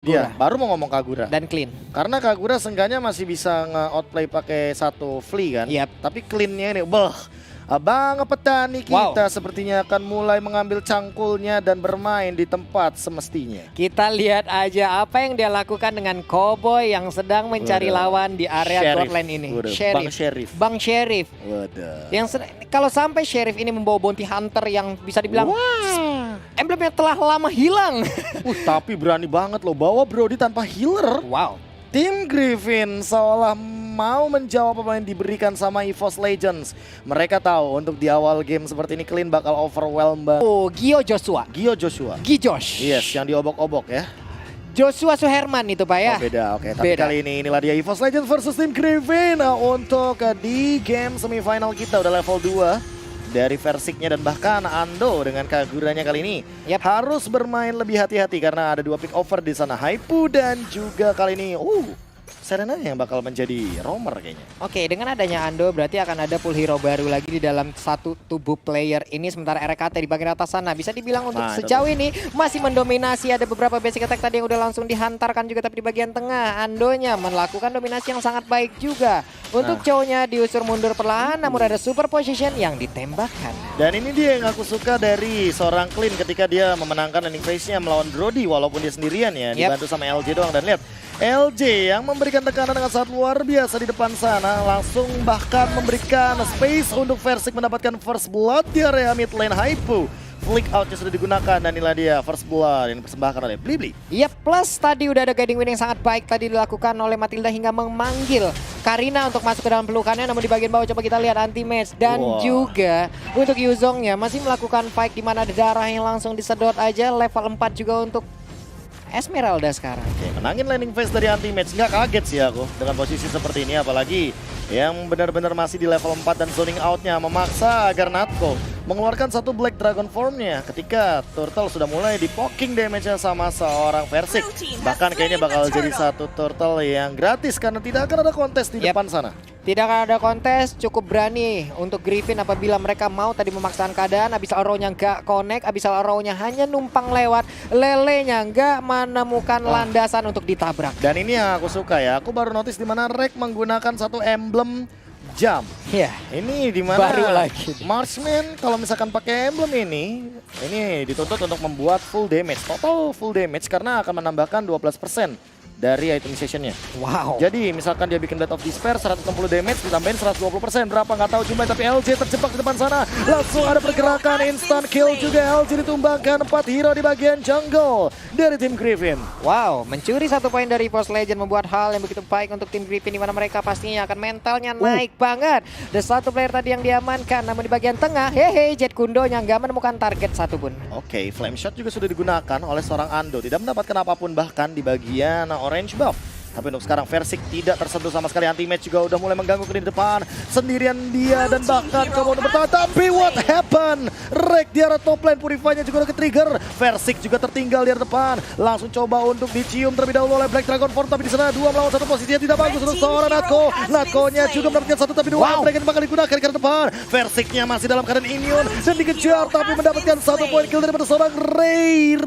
Dia baru mau ngomong Kagura. Dan clean. Karena Kagura seenggaknya masih bisa nge-outplay pakai satu flea kan. Yep. Tapi cleannya ini, abang petani kita sepertinya akan mulai mengambil cangkulnya dan bermain di tempat semestinya. Kita lihat aja apa yang dia lakukan dengan Cowboy yang sedang mencari lawan di area top lane ini. Bang Sheriff. Yang kalau sampai Sheriff ini membawa bounty hunter yang bisa dibilang emblemnya telah lama hilang. Tapi berani banget loh bawa Brody tanpa healer. Wow. Tim Griffin seolah mau menjawab apa yang diberikan sama EVOS Legends. Mereka tahu untuk di awal game seperti ini Clean bakal overwhelm banget. Oh, Gio Joshua. Gijosh. Yes, yang diobok-obok ya. Joshua Suherman itu Pak ya? Oh beda, oke. Tapi kali ini inilah dia EVOS Legends versus Tim Griffin. Untuk di game semifinal kita udah level 2. Dari Versiknya dan bahkan Ando dengan Kaguranya kali ini harus bermain lebih hati-hati karena ada 2 pick over di sana. Haipu dan juga kali ini Serena yang bakal menjadi roamer kayaknya. Oke, dengan adanya Ando berarti akan ada full hero baru lagi di dalam satu tubuh player ini. Sementara RKT di bagian atas sana bisa dibilang untuk sejauh ini masih mendominasi. Ada beberapa basic attack tadi yang udah langsung dihantarkan juga, tapi di bagian tengah Andonya melakukan dominasi yang sangat baik juga. Untuk cowoknya diusir mundur perlahan, namun ada super position yang ditembakkan. Dan ini dia yang aku suka dari seorang Clean ketika dia memenangkan landing phase-nya melawan Brody walaupun dia sendirian ya, dibantu sama LJ doang. Dan lihat LJ yang memberikan tekanan dengan sangat luar biasa di depan sana, langsung bahkan memberikan space untuk Versik mendapatkan first blood di area mid lane. Haipu flick outnya sudah digunakan dan inilah dia first blood yang dipersembahkan oleh Blibli. Iya, plus tadi udah ada guiding win yang sangat baik tadi dilakukan oleh Matilda hingga memanggil Karina untuk masuk ke dalam pelukannya. Namun di bagian bawah coba kita lihat anti-match dan juga untuk Yuzongnya masih melakukan fight di mana ada darah yang langsung disedot aja. Level 4 juga untuk Esmeralda sekarang. Oke, menangin landing phase dari anti-match. Nggak kaget sih aku dengan posisi seperti ini, apalagi yang benar-benar masih di level 4 dan zoning outnya memaksa agar Natko mengeluarkan satu Black Dragon formnya ketika Turtle sudah mulai di poking damage-nya sama seorang Versik. Bahkan kayaknya bakal jadi satu Turtle yang gratis karena tidak akan ada kontes di depan sana. Tidak akan ada kontes, cukup berani untuk Griffin apabila mereka mau tadi memaksakan keadaan. Abyssal Arrow-nya nggak connect, Abyssal Arrow-nya hanya numpang lewat, Lele-nya nggak menemukan landasan untuk ditabrak. Dan ini yang aku suka ya, aku baru notice di mana Rek menggunakan satu emblem jam. Iya. Ini di mana baru lagi Marksman kalau misalkan pakai emblem ini dituntut untuk membuat full damage, total full damage karena akan menambahkan 12% dari itemization-nya. Wow. Jadi misalkan dia bikin Blade of Despair 160 damage ditambahin 120%, berapa nggak tahu jumlahnya, tapi LJ terjebak di depan sana. Langsung ada pergerakan instant kill juga, LJ ditumbangkan 4 hero di bagian jungle dari tim Griffin. Wow, mencuri 1 poin dari EVOS Legend membuat hal yang begitu baik untuk tim Griffin, di mana mereka pastinya akan mentalnya naik banget. Ada satu player tadi yang diamankan, namun di bagian tengah Jet Kundonya nggak menemukan target satupun. Oke, flame shot juga sudah digunakan oleh seorang Ando, tidak mendapatkan apapun bahkan di bagian orange buff. Tapi untuk sekarang Versik tidak tersentuh sama sekali. Anti-match juga udah mulai mengganggu ke depan. Sendirian dia dan bahkan coba untuk bertahan. Tapi what happened? Rek di arah top lane, Purify-nya juga udah ke-trigger. Versik juga tertinggal di arah depan. Langsung coba untuk dicium terlebih dahulu oleh Black Dragon Form. Tapi di sana 2 melawan 1 posisinya tidak bagus untuk seorang Natko. Natko-nya juga mendapatkan 1 tapi 2 mereka bakal digunakan ke depan. Versiknya masih dalam keadaan immune dan dikejar tapi mendapatkan 1 poin kill daripada seorang Ray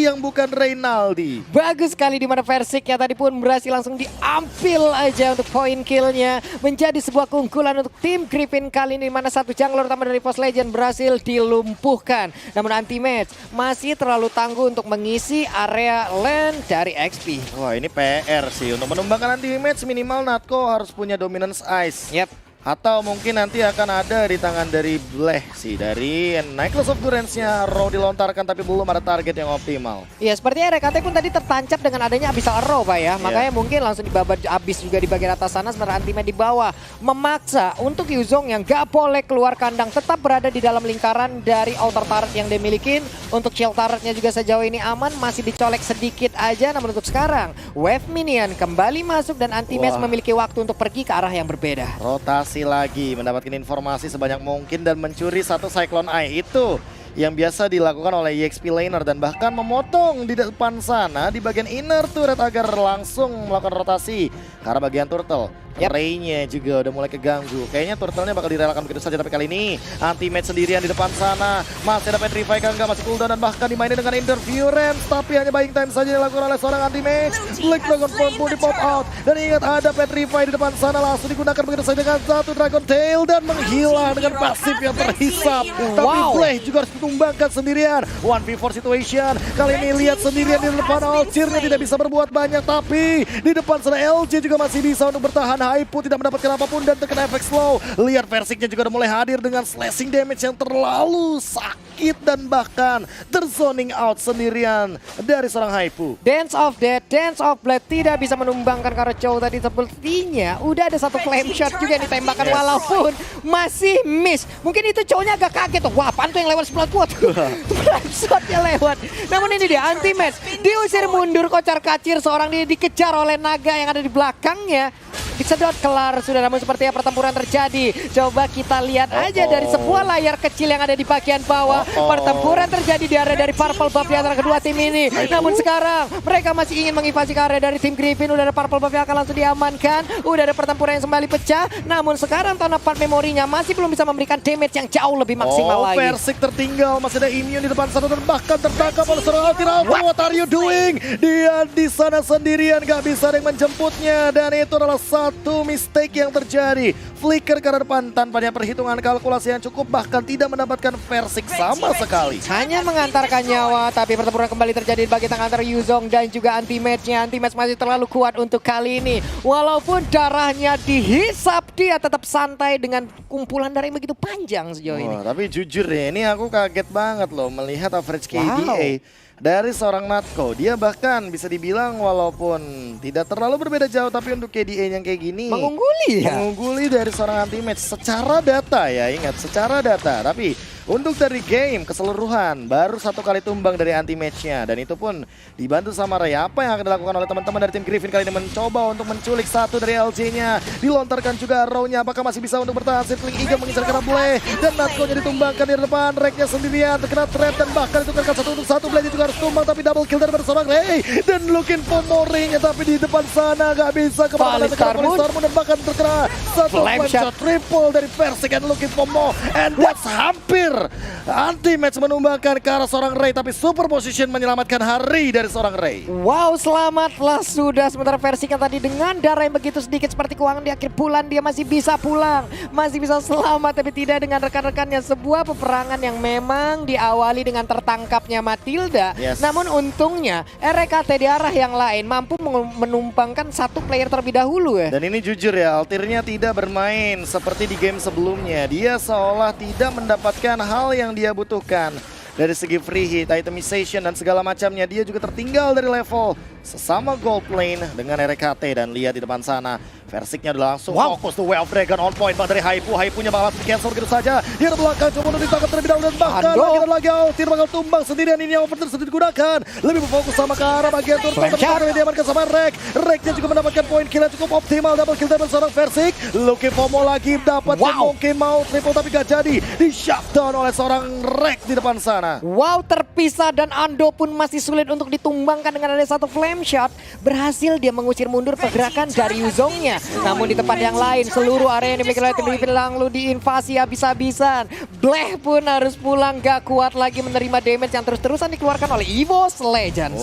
yang bukan Reynaldi. Bagus sekali di mana Versik ya tadi pun berhasil langsung diambil aja untuk poin killnya. Menjadi sebuah keunggulan untuk tim Griffin kali ini, mana satu jungler utama dari EVOS Legend berhasil dilumpuhkan. Namun anti-match masih terlalu tangguh untuk mengisi area lane dari XP. Wah, ini PR sih. Untuk menumbangkan anti-match minimal Natko harus punya dominance ice. Atau mungkin nanti akan ada di tangan dari Bleh sih, dari Necklace of Durance-nya Raw dilontarkan tapi belum ada target yang optimal. Iya, sepertinya RKT pun tadi tertancap dengan adanya Abyssal Arrow Pak ya. Makanya mungkin langsung dibabat habis juga di bagian atas sana, sementara anti-match di bawah memaksa untuk Yuzong yang gak boleh keluar kandang, tetap berada di dalam lingkaran dari outer turret yang dia milikin. Untuk shield turretnya juga sejauh ini aman, masih dicolek sedikit aja. Namun untuk sekarang wave minion kembali masuk dan anti-match memiliki waktu untuk pergi ke arah yang berbeda. Rotasi lagi, mendapatkan informasi sebanyak mungkin dan mencuri satu Cyclone Eye itu yang biasa dilakukan oleh EXP laner dan bahkan memotong di depan sana di bagian inner turret agar langsung melakukan rotasi ke arah bagian turtle. Yap. Ray-nya juga udah mulai keganggu. Kayaknya turtle-nya bakal direlakan begitu saja, tapi kali ini anti-match sendirian di depan sana. Masih ada Petrify kan enggak, masih cooldown dan bahkan dimainin dengan interference, tapi hanya buying time saja dilakukan oleh seorang anti-match. Black Dragon Form pun di pop out. Dan ingat ada Petrify di depan sana, langsung digunakan begitu saja dengan satu Dragon Tail dan menghilang dengan pasif yang terhisap. Tapi Blade juga harus ditumbangkan sendirian. 1v4 situation. Kali ini lihat sendirian di depan Alcirnya tidak bisa berbuat banyak, tapi di depan sana LJ juga masih bisa untuk bertahan. Haipu tidak mendapatkan apapun dan terkena efek slow. Lihat Versiknya juga udah mulai hadir dengan slashing damage yang terlalu sakit dan bahkan terzoning out sendirian dari seorang Haipu. Dance of Death, Dance of Blood tidak bisa menumbangkan karena Chow tadi sepertinya udah ada satu flame shot juga yang ditembakkan walaupun masih miss. Mungkin itu Chow-nya agak kaget tuh. Wah, apaan tuh yang lewat sebelah gua tuh. Flame shotnya lewat. Namun ini dia anti-match. Diusir mundur kocar kacir, seorang dia dikejar oleh naga yang ada di belakangnya. Disedot kelar sudah, namun sepertinya pertempuran terjadi. Coba kita lihat aja dari sebuah layar kecil yang ada di bagian bawah. Pertempuran terjadi di area dari Purple Buff di antara kedua tim ini. Namun sekarang mereka masih ingin menginvasi ke area dari tim Griffin. Udah ada Purple Buff yang akan langsung diamankan. Udah ada pertempuran yang kembali pecah. Namun sekarang Tone Apart memorinya masih belum bisa memberikan damage yang jauh lebih maksimal lagi. Versik tertinggal, masih ada immune di depan sana dan bahkan tertangkap oleh seorang Altiralta. What are you doing? Dia di sana sendirian, gak bisa ada yang menjemputnya. Dan itu adalah satu mistake yang terjadi. Flicker ke depan tanpa ada perhitungan kalkulasi yang cukup, bahkan tidak mendapatkan Versik sama sekali. Hanya mengantarkan nyawa, tapi pertempuran kembali terjadi di bagian tengah antara Yuzong dan juga anti-match-nya. Anti-match masih terlalu kuat untuk kali ini. Walaupun darahnya dihisap, dia tetap santai dengan kumpulan darah yang begitu panjang sejauh ini. Tapi jujur deh, ini aku kaget banget loh melihat average KDA dari seorang Natco. Dia bahkan bisa dibilang walaupun tidak terlalu berbeda jauh, tapi untuk KDA yang kayak gini Mengungguli ya? mengungguli dari seorang anti-match secara data ya, ingat secara data. Tapi untuk dari game keseluruhan baru satu kali tumbang dari anti-match-nya, dan itu pun dibantu sama Ray. Apa yang akan dilakukan oleh teman-teman dari tim Griffin kali ini? Mencoba untuk menculik satu dari LJ-nya, dilontarkan juga arrow-nya. Apakah masih bisa untuk bertahan? Circling Eagle mengincar kena Blade dan Natco-nya ditumbangkan di depan. Rek-nya sendirian terkena trap dan bahkan itu terkena satu untuk satu. Blade juga harus tumbang, tapi double kill dari seorang Ray dan looking for more ring-nya, tapi di depan sana gak bisa kemana-mana. Terkena Polistar dan bahkan terkena satu flame shot triple dari Versik and looking for more, and that's hampir anti-match menumbangkan ke arah seorang Ray, tapi super position menyelamatkan hari dari seorang Ray. Wow, selamatlah sudah. Sementara Versik yang tadi dengan darah yang begitu sedikit seperti keuangan di akhir bulan, dia masih bisa pulang, masih bisa selamat, tapi tidak dengan rekan-rekannya. Sebuah peperangan yang memang diawali dengan tertangkapnya Matilda. Namun untungnya RKT di arah yang lain mampu menumpangkan satu player terlebih dahulu ya. Dan ini jujur ya, Altirnya tidak bermain seperti di game sebelumnya. Dia seolah tidak mendapatkan hal yang dia butuhkan dari segi free hit, itemization dan segala macamnya. Dia juga tertinggal dari level sesama gold lane dengan RKT. Dan lihat di depan sana, Versiknya udah langsung fokus to Way of Dragon on point dari Haipu. Haipunya bakal langsung di-cancel begitu saja. Dia ada belakang, coba untuk ditangkap terlebih dahulu dan bahkan lagi Altir bakal tumbang sendirian. Ini yang over sudah digunakan. Lebih berfokus sama ke arah bagian turtle, tapi diamankan sama Rek. Reknya juga mendapatkan poin kill yang cukup optimal. Double kill dari seorang Versik. Looking for more lagi, dapat mungkin mau triple tapi gak jadi. Di shutdown oleh seorang Rek di depan sana. Wow, terpisah dan Ando pun masih sulit untuk ditumbangkan dengan ada satu flame shot. Berhasil dia mengusir mundur pergerakan dari Yuzongnya. Namun di tempat yang lain, seluruh area yang dimiliki oleh tim Griffin langsung diinvasi habis-habisan. Bleh pun harus pulang, gak kuat lagi menerima damage yang terus-terusan dikeluarkan oleh EVOS Legends.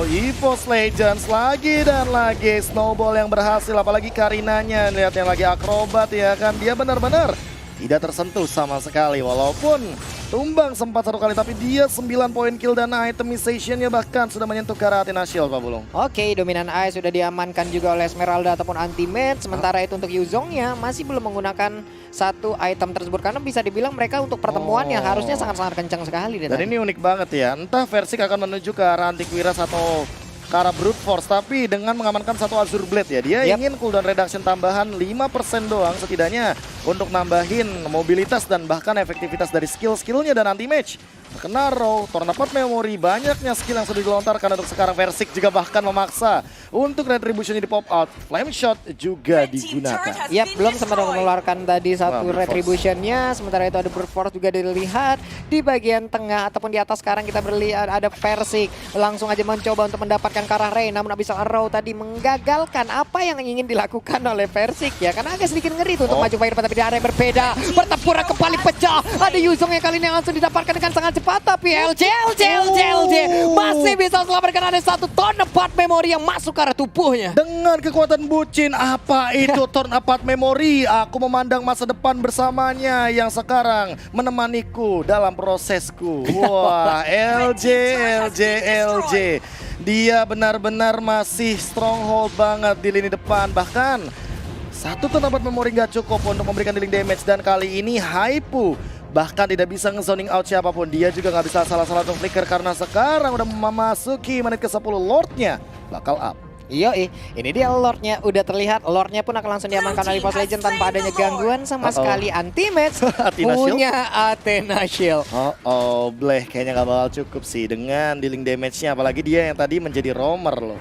EVOS Legends lagi dan lagi. Snowball yang berhasil, apalagi Karinanya. Lihat yang lagi akrobat ya kan. Dia benar-benar tidak tersentuh sama sekali. Walaupun tumbang sempat satu kali, tapi dia 9 poin kill dan itemization-nya bahkan sudah menyentuh ke arah Athena Shield, Pak Bulung. Oke, dominan Eye sudah diamankan juga oleh Esmeralda ataupun anti-match. Sementara itu untuk Yuzongnya masih belum menggunakan satu item tersebut. Karena bisa dibilang mereka untuk pertemuan yang harusnya sangat-sangat kencang sekali. Dan ini unik banget ya. Entah Versik akan menuju ke arah Antiquiras atau ke arah Brute Force, tapi dengan mengamankan satu Azure Blade ya, dia ingin cooldown reduction tambahan 5% doang setidaknya untuk nambahin mobilitas dan bahkan efektivitas dari skill-skillnya dan anti-match. terkena Row, Tornapot Memory, banyaknya skill yang sudah dilontarkan untuk sekarang. Versik juga bahkan memaksa untuk Retribution di pop out. Flame Shot juga digunakan. Ya, belum sempat mengeluarkan tadi satu Brute Force. Retribution-nya. Sementara itu ada Brute Force juga dilihat di bagian tengah ataupun di atas. Sekarang kita berlihat ada Versik langsung aja mencoba untuk mendapatkan ke arah Ray. Namun Abyssal Arrow tadi menggagalkan apa yang ingin dilakukan oleh Versik ya. Karena agak sedikit ngeri tuh untuk maju Fire, tapi di area yang berbeda. Pertempuran kembali pecah. Ada Yuzong yang kali ini langsung didapatkan dengan sangat cepat. Tapi LJ masih bisa selamatkan. Ada satu Tornapot Memory yang masuk ke arah tubuhnya. Dengan kekuatan bucin, apa itu Tornapot Memory? Aku memandang masa depan bersamanya yang sekarang menemaniku dalam prosesku. Wah, LJ. Dia benar-benar masih stronghold banget di lini depan. Bahkan satu Tornapot Memory nggak cukup untuk memberikan dealing damage. Dan kali ini Haipu bahkan tidak bisa nge-zoning out siapapun. Dia juga nggak bisa salah-salah untuk flicker karena sekarang udah memasuki menit ke-10. Lordnya bakal up. Yoi, ini dia Lordnya udah terlihat. Lordnya pun akan langsung diamankan oleh EVOS Legend tanpa adanya gangguan sama sekali. Anti-match Athena punya Athena Shield. Bleh kayaknya nggak bakal cukup sih dengan dealing damage-nya. Apalagi dia yang tadi menjadi roamer loh.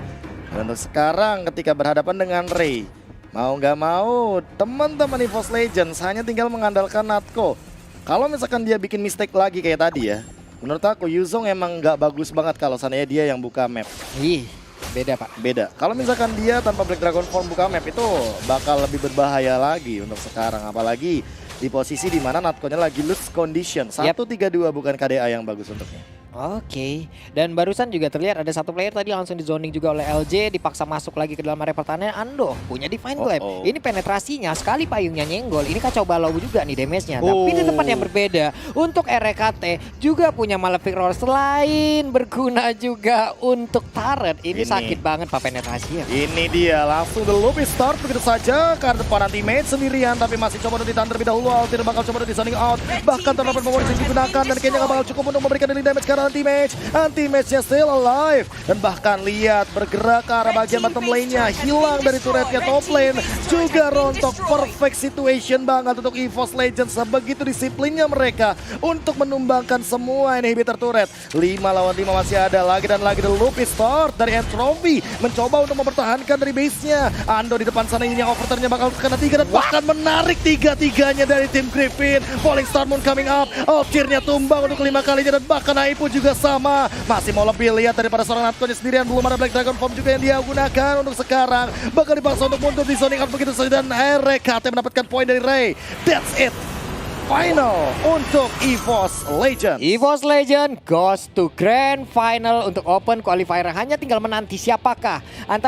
Dan untuk sekarang ketika berhadapan dengan Ray, mau nggak mau teman-teman EVOS Legends hanya tinggal mengandalkan Natko. Kalau misalkan dia bikin mistake lagi kayak tadi ya, menurut aku Yuzong emang nggak bagus banget kalau seandainya dia yang buka map. Ih, beda pak. Beda. Kalau misalkan dia tanpa Black Dragon Form buka map itu bakal lebih berbahaya lagi untuk sekarang. Apalagi di posisi dimana Natko-nya lagi loose condition. 1-3-2 bukan KDA yang bagus untuknya. Oke, dan barusan juga terlihat ada satu player tadi langsung di zoning juga oleh LJ, dipaksa masuk lagi ke dalam area pertahanan. Ando punya Divine Glaive. Ini penetrasinya sekali payungnya nyenggol. Ini kacau balau juga nih damage-nya. Tapi di tempat yang berbeda untuk RKT juga punya Malefic Roar selain berguna juga untuk turret. Ini sakit banget pak penetrasinya. Ini dia langsung the loop start begitu saja ke depan anti-mage sendirian, tapi masih coba untuk ditahan terlebih dahulu. Altir bakal coba untuk di zoning out. Bahkan Tornapot Memory digunakan dan kayaknya gak bakal cukup untuk memberikan dealing damage karena anti-match-nya still alive. Dan bahkan lihat bergerak ke arah bagian bottom lane-nya, hilang dari turretnya top lane. Juga rontok, perfect situation banget untuk EVOS Legends. Sebegitu disiplinnya mereka untuk menumbangkan semua inhibitor turret. 5 lawan 5 masih ada lagi dan lagi. The loop is start dari Entropy mencoba untuk mempertahankan dari base-nya. Ando di depan sana ini yang overturn-nya bakal kena 3 dan bahkan menarik 3-3-nya dari tim Griffin. Falling Star Moon coming up, Altir-nya tumbang untuk 5 kalinya dan bahkan Haipu juga sama. Masih mau lebih lihat daripada seorang Natko-nya sendirian. Belum ada Black Dragon Form juga yang dia gunakan untuk sekarang. Bakal dipaksa untuk mundur di zoning out begitu saja. Dan RKT mendapatkan poin dari Ray. That's it. Final untuk EVOS Legend. EVOS Legend goes to Grand Final untuk Open Qualifier. Hanya tinggal menanti siapakah antara